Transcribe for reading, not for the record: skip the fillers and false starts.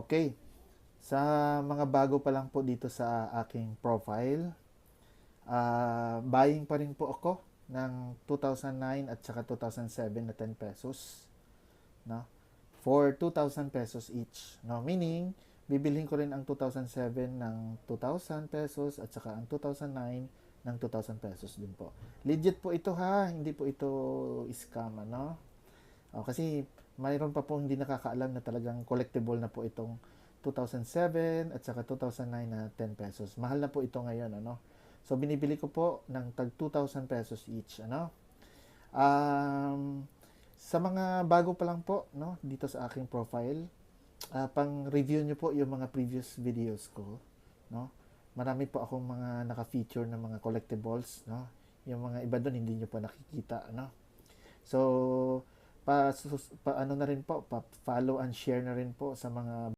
Okay, sa mga bago pa lang po dito sa aking profile, buying pa rin po ako ng 2009 at saka 2007 na 10 pesos, no? For 2,000 pesos each, no? Meaning, bibilhin ko rin ang 2007 ng 2,000 pesos at saka ang 2009 ng 2,000 pesos din po. Legit po ito ha, hindi po ito scam, ano? Kasi mayroon pa po hindi nakakaalam na talagang collectible na po itong 2007 at saka 2009 na 10 pesos. Mahal na po ito ngayon, ano? So, binibili ko po ng tag 2,000 pesos each, ano? Sa mga bago pa lang po, no, dito sa aking profile, pang-review nyo po yung mga previous videos ko, no? Marami po akong mga naka-feature na mga collectibles, no? Yung mga iba doon hindi nyo pa nakikita, no? So, ano na rin po, pa follow and share na rin po sa mga